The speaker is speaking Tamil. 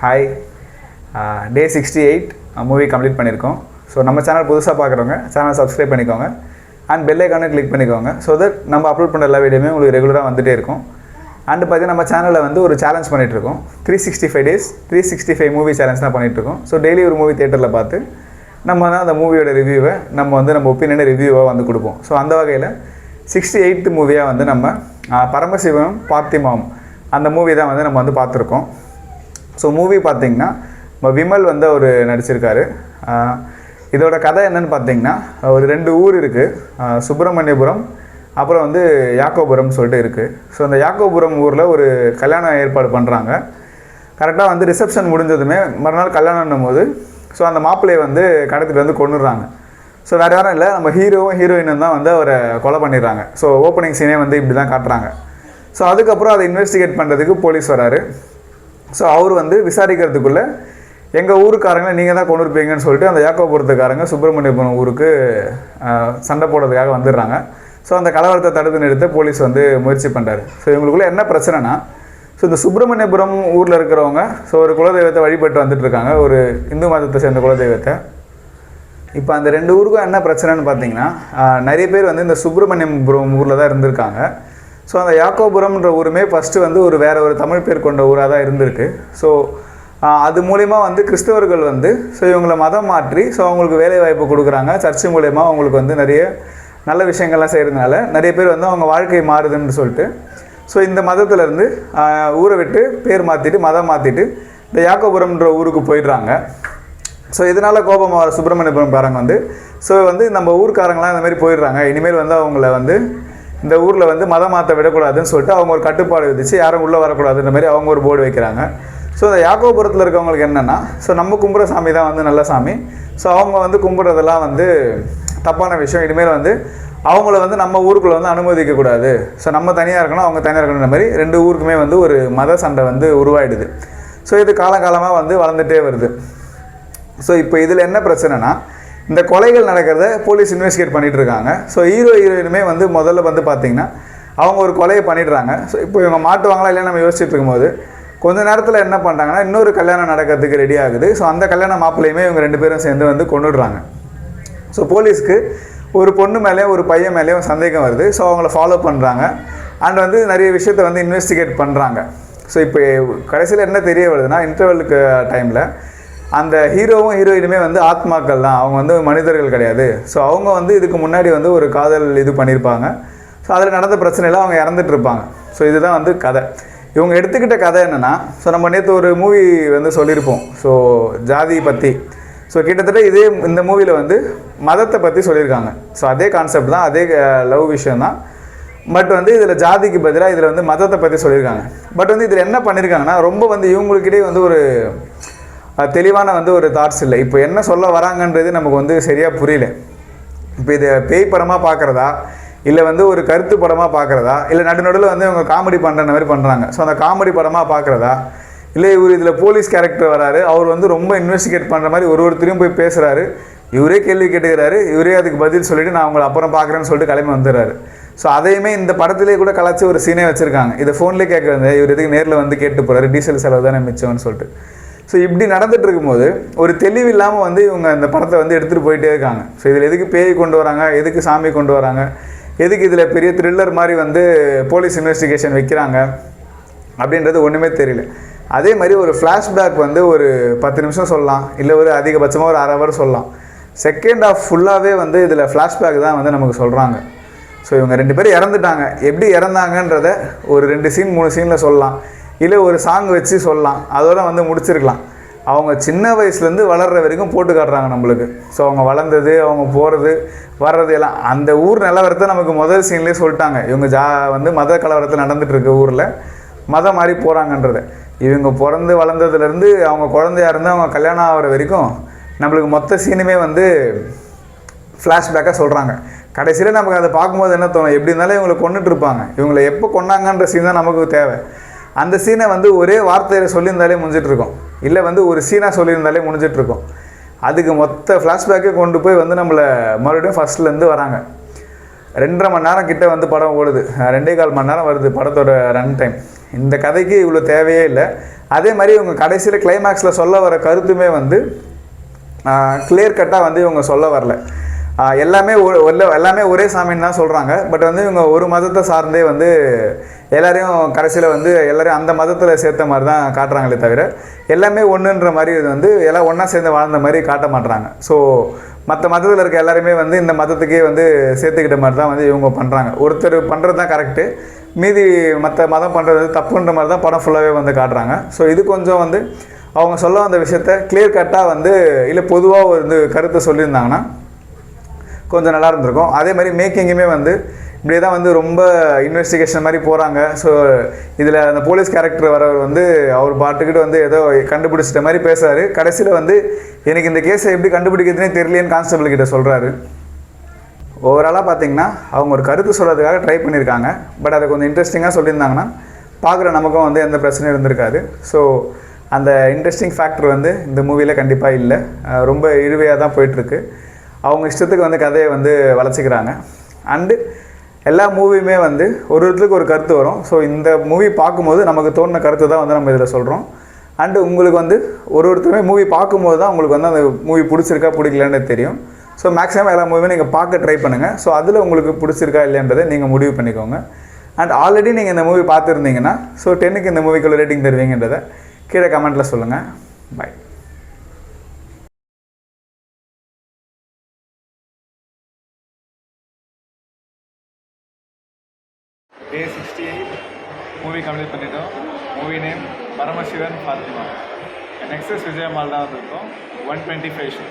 ஹாய். டே 68 மூவி கம்ப்ளீட் பண்ணியிருக்கோம். ஸோ நம்ம சேனல் புதுசாக பார்க்குறவங்க சேனல் சப்ஸ்கிரைப் பண்ணிக்கோங்க அண்ட் பெல் ஐக்கானை கிளிக் பண்ணிக்கோங்க. ஸோ தட் நம்ம அப்லோட் பண்ணுற எல்லா வீடியோமே உங்களுக்கு ரெகுலராக வந்துகிட்டே இருக்கும். அண்டு பார்த்தீங்கன்னா நம்ம சேனலில் வந்து ஒரு சேலஞ்ச் பண்ணிகிட்ருக்கோம். 365 days 365 மூவி சேலஞ்ச் தான் பண்ணிகிட்ருக்கோம். ஸோ டெய்லி ஒரு மூவி தேட்டரில் பார்த்து நம்ம தான் அந்த மூவியோட ரிவ்யூவை நம்ம ஒப்பீனியனை ரிவ்யூவாக வந்து கொடுப்போம். ஸோ அந்த வகையில் 68th மூவியாக வந்து நம்ம பரமசிவம் பார்த்திமாம் அந்த மூவி தான் வந்து நம்ம வந்து பார்த்துருக்கோம். ஸோ மூவி பார்த்திங்கன்னா விமல் வந்து அவர் நடிச்சிருக்காரு. இதோட கதை என்னென்னு பார்த்திங்கன்னா ஒரு 2 ஊர் இருக்குது, சுப்பிரமணியபுரம் அப்புறம் வந்து யாக்கோபுரம் சொல்லிட்டு இருக்குது. ஸோ அந்த யாக்கோபுரம் ஊரில் ஒரு கல்யாணம் ஏற்பாடு பண்ணுறாங்க. கரெக்டாக வந்து ரிசப்ஷன் முடிஞ்சதுமே மறுநாள் கல்யாணம் போது ஸோ அந்த மாப்பிள்ளையை வந்து கடத்திட்டு வந்து கொண்டுடுறாங்க. ஸோ வேறு யாரும் இல்லை, நம்ம ஹீரோயினும் தான் வந்து அவரை கொலை பண்ணிடுறாங்க. ஸோ ஓப்பனிங் சீனே வந்து இப்படி தான் காட்டுறாங்க. ஸோ அதுக்கப்புறம் அதை இன்வெஸ்டிகேட் பண்ணுறதுக்கு போலீஸ் வராரு. ஸோ அவர் வந்து விசாரிக்கிறதுக்குள்ளே எங்கள் ஊருக்காரங்களை நீங்கள் தான் கொண்டு இருப்பீங்கன்னு சொல்லிட்டு அந்த யாக்கோபுரத்துக்காரங்க சுப்பிரமணியபுரம் ஊருக்கு சண்டை போடுறதுக்காக வந்துடுறாங்க. ஸோ அந்த கலவரத்தை தடுத்து நிறுத்த போலீஸ் வந்து முயற்சி பண்ணுறாரு. ஸோ இவங்களுக்குள்ளே என்ன பிரச்சனைனா, ஸோ இந்த சுப்பிரமணியபுரம் ஊரில் இருக்கிறவங்க ஸோ ஒரு குலதெய்வத்தை வழிபட்டு வந்துட்டுருக்காங்க, ஒரு இந்து மதத்தை சேர்ந்த குலதெய்வத்தை. இப்போ அந்த 2 ஊருக்கும் என்ன பிரச்சனைன்னு பார்த்தீங்கன்னா, நிறைய பேர் வந்து இந்த சுப்பிரமணியபுரம் ஊரில் தான் இருந்திருக்காங்க. ஸோ அந்த யாக்கோபுரம்ன்ற ஊருமே ஃபஸ்ட்டு வந்து வேறு ஒரு தமிழ் பேர் கொண்ட ஊராக தான் இருந்திருக்கு. ஸோ அது மூலிமா வந்து கிறிஸ்தவர்கள் வந்து ஸோ இவங்களை மதம் மாற்றி ஸோ அவங்களுக்கு வேலைவாய்ப்பு கொடுக்குறாங்க. சர்ச்சு மூலயமா அவங்களுக்கு வந்து நிறைய நல்ல விஷயங்கள்லாம் செய்கிறதுனால நிறைய பேர் வந்து அவங்க வாழ்க்கை மாறுதுன்னு சொல்லிட்டு ஸோ இந்த மதத்திலேருந்து ஊரை விட்டு பேர் மாற்றிட்டு மதம் மாற்றிட்டு இந்த யாக்கோபுரம்ன்ற ஊருக்கு போயிடுறாங்க. ஸோ இதனால் கோபமாக சுப்பிரமணியபுரம் காரங்க வந்து ஸோ வந்து நம்ம ஊருக்காரங்களாம் இந்த மாதிரி போயிடுறாங்க, இனிமேல் வந்து அவங்கள வந்து இந்த ஊரில் வந்து மதம் மாற்ற விடக்கூடாதுன்னு சொல்லிட்டு அவங்க ஒரு கட்டுப்பாடு விதிச்சு யாரும் உள்ளே வரக்கூடாதுன்ற மாதிரி அவங்க ஒரு போர்டு வைக்கிறாங்க. ஸோ இந்த யாக்கோபுரத்தில் இருக்கவங்களுக்கு என்னென்னா, ஸோ நம்ம கும்பிட்ற சாமி தான் வந்து நல்ல சாமி, ஸோ அவங்க வந்து கும்பிட்றதெல்லாம் வந்து தப்பான விஷயம், இனிமேல் வந்து அவங்கள வந்து நம்ம ஊருக்குள்ளே வந்து அனுமதிக்கக்கூடாது, ஸோ நம்ம தனியாக இருக்கணும் அவங்க தனியாக இருக்கணுன்ற மாதிரி 2 ஊருக்குமே வந்து ஒரு மத சண்டை வந்து உருவாயிடுது. ஸோ இது காலகாலமாக வந்து வளர்ந்துட்டே வருது. ஸோ இப்போ இதில் என்ன பிரச்சனைனா, இந்த கொலைகள் நடக்கிறத போலீஸ் இன்வெஸ்டிகேட் பண்ணிகிட்டு இருக்காங்க. ஸோ ஹீரோயினுமே வந்து முதல்ல வந்து பார்த்திங்கன்னா அவங்க ஒரு கொலையை பண்ணிடுறாங்க. ஸோ இப்போ இவங்க மாட்டுவாங்களா இல்லையா நம்ம யோசிச்சுட்டு இருக்கும்போது கொஞ்சம் நேரத்தில் என்ன பண்ணுறாங்கன்னா இன்னொரு கல்யாணம் நடக்கிறதுக்கு ரெடி ஆகுது. ஸோ அந்த கல்யாண மாப்பிள்ளையுமே இவங்க 2 பேரும் சேர்ந்து வந்து கொண்டுடுறாங்க. ஸோ போலீஸ்க்கு ஒரு பொண்ணு மேலேயும் ஒரு பையன் மேலேயும் சந்தேகம் வருது. ஸோ அவங்கள ஃபாலோ பண்ணுறாங்க அண்ட் வந்து நிறைய விஷயத்தை வந்து இன்வெஸ்டிகேட் பண்ணுறாங்க. ஸோ இப்போ கடைசியில் என்ன தெரிய வருதுன்னா, இன்டர்வலுக்கு டைமில் அந்த ஹீரோவும் ஹீரோயினுமே வந்து ஆத்மாக்கள் தான், அவங்க வந்து மனிதர்கள் கிடையாது. ஸோ அவங்க வந்து இதுக்கு முன்னாடி வந்து ஒரு காதல் இது பண்ணியிருப்பாங்க. ஸோ அதில் நடந்த பிரச்சனையில் அவங்க இறந்துட்டு இருப்பாங்க. ஸோ இதுதான் வந்து கதை. இவங்க எடுத்துக்கிட்ட கதை என்னென்னா, ஸோ நம்ம நேற்று ஒரு மூவி வந்து சொல்லியிருப்போம் ஸோ ஜாதி பற்றி. ஸோ கிட்டத்தட்ட இந்த மூவியில் வந்து மதத்தை பற்றி சொல்லியிருக்காங்க. ஸோ அதே கான்செப்ட் தான், அதே லவ் விஷயம் தான். பட் வந்து இதில் ஜாதிக்கு பதிலாக இதில் வந்து மதத்தை பற்றி சொல்லியிருக்காங்க. பட் வந்து இதில் என்ன பண்ணியிருக்காங்கன்னா, ரொம்ப வந்து இவங்களுக்கிட்டே வந்து ஒரு தெளிவான வந்து ஒரு தாட்ஸ் இல்லை. இப்போ என்ன சொல்ல வராங்கன்றது நமக்கு வந்து சரியாக புரியல. இப்போ இதை பேய் படமாக பார்க்குறதா இல்லை வந்து ஒரு கருத்து படமாக பார்க்குறதா இல்லை நடுநடுவில் வந்து இவங்க காமெடி பண்ணுற மாதிரி பண்ணுறாங்க. ஸோ அந்த காமெடி படமாக பார்க்குறதா இல்லை இவர் இதில் போலீஸ் கேரக்டர் வராரு, அவர் வந்து ரொம்ப இன்வெஸ்டிகேட் பண்ணுற மாதிரி ஒருத்தரையும் போய் பேசுகிறாரு, இவரே கேள்வி கேட்டுக்கிறாரு, இவரே அதுக்கு பதில் சொல்லிவிட்டு நான் அவங்களை அப்புறம் பார்க்குறேன்னு சொல்லிட்டு கிளம்பி வந்துடுறாரு. ஸோ அதையுமே இந்த படத்திலே கூட கலாச்சி ஒரு சீனே வச்சுருக்காங்க. இதை ஃபோன்லேயே கேட்குறது, இவர் எதுக்கு நேரில் வந்து கேட்டு போகிறாரு, டீசல் செலவு தானே மிச்சம்னு சொல்லிட்டு. ஸோ இப்படி நடந்துகிட்டு இருக்கும்போது ஒரு தெளிவு இல்லாமல் வந்து இவங்க இந்த படத்தை வந்து எடுத்துகிட்டு போயிட்டே இருக்காங்க. ஸோ இதில் எதுக்கு பேய் கொண்டு வராங்க, எதுக்கு சாமி கொண்டு வராங்க, எதுக்கு இதில் பெரிய த்ரில்லர் மாதிரி வந்து போலீஸ் இன்வெஸ்டிகேஷன் வைக்கிறாங்க அப்படின்றது ஒன்றுமே தெரியல. அதே மாதிரி ஒரு ஃப்ளாஷ்பேக் வந்து ஒரு 10 நிமிஷம் சொல்லலாம், இல்லை ஒரு அதிகபட்சமாக ஒரு 1/2 hour சொல்லலாம். செகண்ட் ஆஃப் ஃபுல்லாகவே வந்து இதில் ஃப்ளாஷ்பேக் தான் வந்து நமக்கு சொல்கிறாங்க. ஸோ இவங்க 2 பேரும் இறந்துட்டாங்க, எப்படி இறந்தாங்கன்றத ஒரு 2 சீன் 3 சீனில் சொல்லலாம், இல்லை ஒரு சாங் வச்சு சொல்லலாம், அதோட வந்து முடிச்சிருக்கலாம். அவங்க சின்ன வயசுலேருந்து வளர்கிற வரைக்கும் போட்டு காட்டுறாங்க நம்மளுக்கு. ஸோ அவங்க வளர்ந்தது, அவங்க போகிறது வர்றது எல்லாம் அந்த ஊர் நிலவரத்தை நமக்கு முதல் சீன்லேயே சொல்லிட்டாங்க. இவங்க வந்து மத கலவரத்தில் நடந்துகிட்ருக்க ஊரில் மதம் மாதிரி போகிறாங்கன்றதை. இவங்க பிறந்து வளர்ந்ததுலேருந்து அவங்க குழந்தையாக இருந்து அவங்க கல்யாணம் ஆகிற வரைக்கும் நம்மளுக்கு மொத்த சீனுமே வந்து ஃப்ளாஷ்பேக்காக சொல்கிறாங்க. கடைசியில் நமக்கு அதை பார்க்கும்போது என்ன தோணும், எப்படி இருந்தாலும் இவங்களை கொண்டுட்டு இருப்பாங்க, இவங்களை எப்போ கொண்டாங்கன்ற சீன் தான் நமக்கு தேவை. அந்த சீனை வந்து ஒரே வார்த்தையில் சொல்லியிருந்தாலே முடிஞ்சிட்ருக்கோம், இல்லை வந்து ஒரு சீனாக சொல்லியிருந்தாலே முடிஞ்சிட்ருக்கோம். அதுக்கு மொத்த ஃப்ளாஷ்பேக்கே கொண்டு போய் வந்து நம்மளை மறுபடியும் ஃபஸ்ட்லேருந்து வராங்க. 2.5 மணி நேரம் கிட்டே வந்து படம் ஓடுது, 2.25 மணி நேரம் வருது படத்தோட ரன் டைம். இந்த கதைக்கு இவ்வளோ தேவையே இல்லை. அதே மாதிரி இவங்க கடைசியில் கிளைமேக்ஸில் சொல்ல வர கருத்துமே வந்து கிளியர் கட்டாக வந்து இவங்க சொல்ல வரல. எல்லாமே ஒரே சாமின்னு தான் சொல்கிறாங்க. பட் வந்து இவங்க ஒரு மதத்தை சார்ந்தே வந்து எல்லாரையும் கடைசியில் வந்து எல்லாரையும் அந்த மதத்தில் சேர்த்த மாதிரி தான் காட்டுறாங்களே தவிர எல்லாமே ஒன்றுன்ற மாதிரி இது வந்து எல்லாம் ஒன்றா சேர்ந்து வாழ்ந்த மாதிரி காட்ட மாட்டுறாங்க. ஸோ மற்ற மதத்தில் இருக்க எல்லாருமே வந்து இந்த மதத்துக்கே வந்து சேர்த்துக்கிட்ட மாதிரி தான் வந்து இவங்க பண்ணுறாங்க. ஒருத்தர் பண்ணுறது தான் கரெக்டு, மீதி மற்ற மதம் பண்ணுறது தப்புன்ற மாதிரி தான் படம் ஃபுல்லாகவே வந்து காட்டுறாங்க. ஸோ இது கொஞ்சம் வந்து அவங்க சொல்ல வந்த விஷயத்த கிளியர் கட்டாக வந்து இல்லை பொதுவாக ஒரு கருத்தை சொல்லியிருந்தாங்கன்னா கொஞ்சம் நல்லா இருந்திருக்கும். அதே மாதிரி மேக்கிங்குமே வந்து இப்படியே தான் வந்து ரொம்ப இன்வெஸ்டிகேஷன் மாதிரி போகிறாங்க. ஸோ இதில் அந்த போலீஸ் கேரக்டர் வரவர் வந்து அவர் பாட்டுக்கிட்டு வந்து ஏதோ கண்டுபிடிச்சிட்ட மாதிரி பேசுகிறாரு. கடைசியில் வந்து எனக்கு இந்த கேஸை எப்படி கண்டுபிடிக்கிறதுனே தெரியலேன்னு கான்ஸ்டபிள் கிட்ட சொல்கிறாரு. ஓவராலாக பார்த்தீங்கன்னா அவங்க ஒரு கருத்து சொல்கிறதுக்காக ட்ரை பண்ணியிருக்காங்க. பட் அதை கொஞ்சம் இன்ட்ரெஸ்டிங்காக சொல்லியிருந்தாங்கன்னா பார்க்குற நமக்கும் வந்து எந்த பிரச்சனையும் இருந்திருக்காது. ஸோ அந்த இன்ட்ரெஸ்டிங் ஃபேக்டர் வந்து இந்த மூவியில் கண்டிப்பாக இல்லை. ரொம்ப இழுவையாக தான் போயிட்டுருக்கு. அவங்க இஷ்டத்துக்கு வந்து கதையை வந்து வளச்சிக்கிறாங்க. அண்டு எல்லா மூவியுமே வந்து ஒரு இடத்துக்கு ஒரு கருத்து வரும். ஸோ இந்த மூவி பார்க்கும்போது நமக்கு தோணுன கருத்து தான் வந்து நம்ம இதில் சொல்கிறோம். அண்டு உங்களுக்கு வந்து ஒருத்தருமே மூவி பார்க்கும்போது தான் உங்களுக்கு வந்து அந்த மூவி பிடிச்சிருக்கா பிடிக்கலன்னு தெரியும். ஸோ மேக்ஸிமம் எல்லா மூவியும் நீங்கள் பார்க்க ட்ரை பண்ணுங்கள். ஸோ அதில் உங்களுக்கு பிடிச்சிருக்கா இல்லைன்றதை நீங்கள் முடிவு பண்ணிக்கோங்க. அண்ட் ஆல்ரெடி நீங்கள் இந்த மூவி பார்த்துருந்தீங்கன்னா ஸோ 10க்கு இந்த மூவிக்குள்ள ரேட்டிங் தருவீங்கன்றதை கீழே கமெண்ட்டில் சொல்லுங்கள். பை. Day 68 மூவி கம்ப்ளீட் பண்ணிட்டோம். Movie name Paramasivan Fathima. Next Vijay mall தான் வந்திருக்கோம். 125 ஷோ.